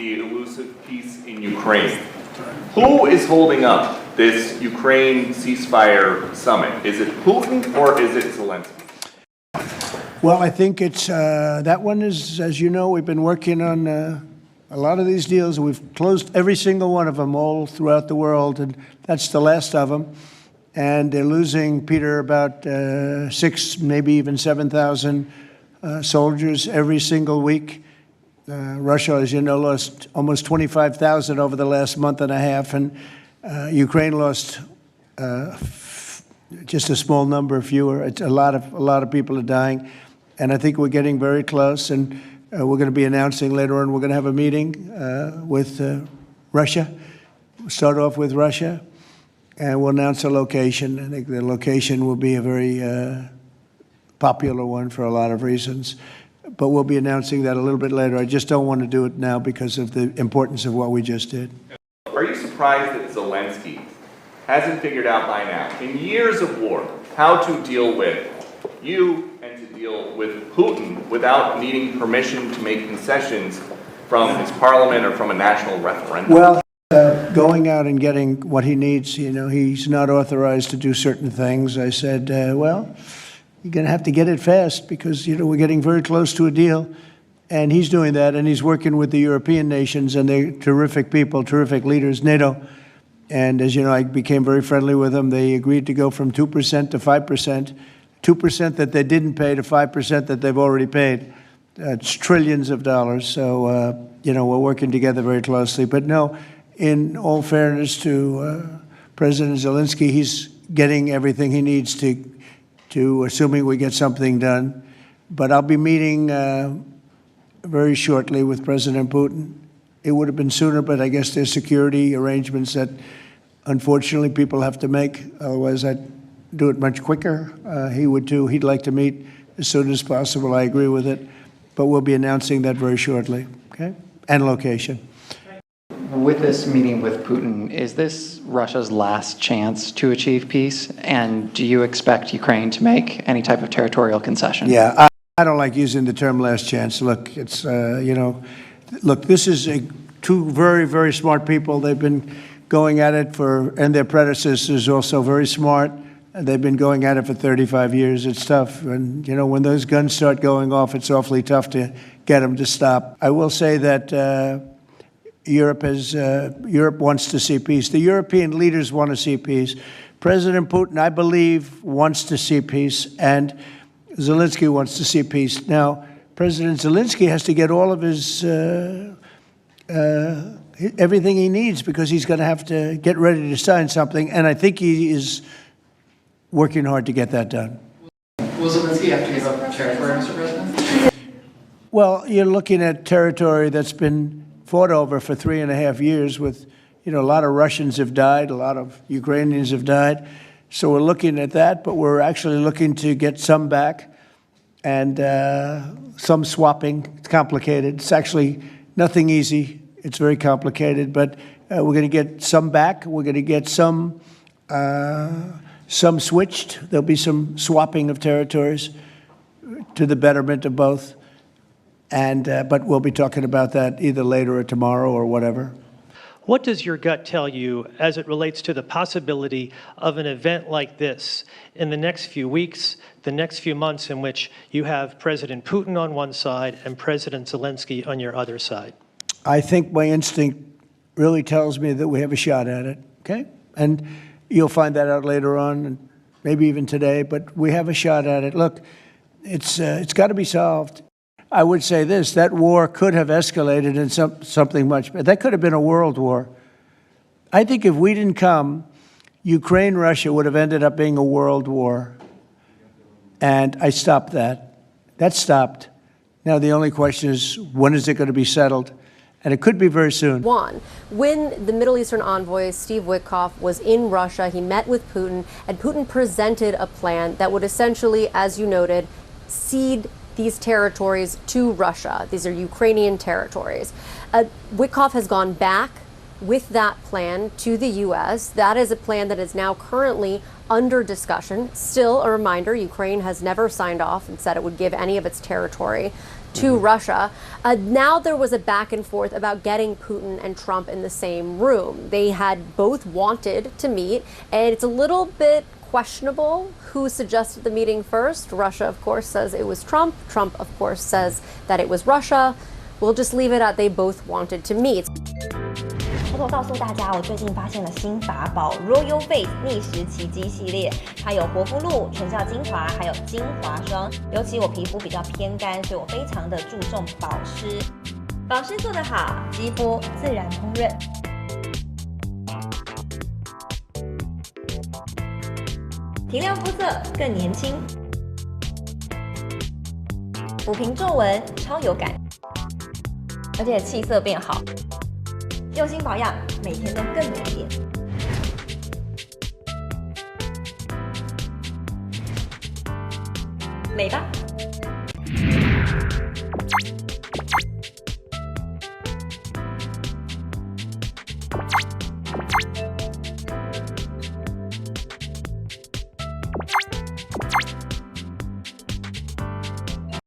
The elusive peace in Ukraine. Who is holding up this Ukraine ceasefire summit? Is it Putin or is it Zelensky? Well, I think it's that one is, as you know, we've been working on a lot of these deals. We've closed every single one of them all throughout the world, and that's the last of them. And they're losing, Peter, about 6, maybe even 7,000 soldiers every single week. Russia, as you know, lost almost 25,000 over the last month and a half, and Ukraine lost just a small number, fewer. It's a lot of people are dying, and I think we're getting very close. And we're going to be announcing later on. We're going to have a meeting with Russia. We'll start off with Russia, and we'll announce a location. I think the location will be a very popular one for a lot of reasons. But we'll be announcing that a little bit later. I just don't want to do it now because of the importance of what we just did. Are you surprised that Zelensky hasn't figured out by now, in years of war, how to deal with you and to deal with Putin without needing permission to make concessions from his parliament or from a national referendum? Well, going out and getting what he needs, you know, he's not authorized to do certain things. I said, well, you're going to have to get it fast because, you know, we're getting very close to a deal. And he's doing that, and he's working with the European nations, and they're terrific people, terrific leaders, NATO. And as you know, I became very friendly with them. They agreed to go from 2% to 5%, 2% that they didn't pay to 5% that they've already paid. It's trillions of dollars. So, you know, we're working together very closely. But no, in all fairness to President Zelensky, he's getting everything he needs to assuming we get something done. But I'll be meeting very shortly with President Putin. It would have been sooner, but I guess there's security arrangements that unfortunately people have to make. Otherwise, I'd do it much quicker. He would too. He'd like to meet as soon as possible. I agree with it. But we'll be announcing that very shortly, okay? And location. With this meeting with Putin, is this Russia's last chance to achieve peace? And do you expect Ukraine to make any type of territorial concession? Yeah, I don't like using the term last chance. Look, it's, you know, look, this is two very, very smart people. They've been going at it and their predecessors also very smart. They've been going at it for 35 years. It's tough. And, you know, when those guns start going off, it's awfully tough to get them to stop. I will say that Europe wants to see peace. The European leaders want to see peace. President Putin, I believe, wants to see peace, and Zelensky wants to see peace. Now, President Zelensky has to get all of his everything he needs because he's going to have to get ready to sign something, and I think he is working hard to get that done. Will Zelensky have to give up territory, Mr. President? Well, you're looking at territory that's been fought over for 3.5 years with, you know, a lot of Russians have died, a lot of Ukrainians have died. So we're looking at that, but we're actually looking to get some back and some swapping. It's complicated. It's actually nothing easy. It's very complicated, but we're going to get some back. We're going to get some switched. There'll be some swapping of territories to the betterment of both. And but we'll be talking about that either later or tomorrow or whatever. What does your gut tell you as it relates to the possibility of an event like this in the next few weeks, the next few months in which you have President Putin on one side and President Zelensky on your other side? I think my instinct really tells me that we have a shot at it, okay? And you'll find that out later on, and maybe even today, but we have a shot at it. Look, it's got to be solved. I would say this, that war could have escalated in something much better. That could have been a world war. I think if we didn't come, Ukraine-Russia would have ended up being a world war. And I stopped that. That stopped. Now the only question is, when is it going to be settled? And it could be very soon. When the Middle Eastern envoy, Steve Witkoff, was in Russia, he met with Putin, and Putin presented a plan that would essentially, as you noted, cede these territories to Russia. These are Ukrainian territories. Witkoff has gone back with that plan to the U.S. That is a plan that is now currently under discussion. Still, a reminder, Ukraine has never signed off and said it would give any of its territory to Russia. Now there was a back and forth about getting Putin and Trump in the same room. They had both wanted to meet, and it's a little bit questionable who suggested the meeting first. Russia, of course, says it was Trump. Trump, of course, says that it was Russia. We'll just leave it at they both wanted to meet. 偷偷告诉大家，我最近发现了新法宝 Royal Face 逆时奇迹系列，它有活肤露、全效精华，还有精华霜。尤其我皮肤比较偏干，所以我非常的注重保湿。保湿做得好，肌肤自然烹润。提亮肤色更年轻，抚平皱纹超有感，而且气色变好。用心保养，每天都更美一点。美吧。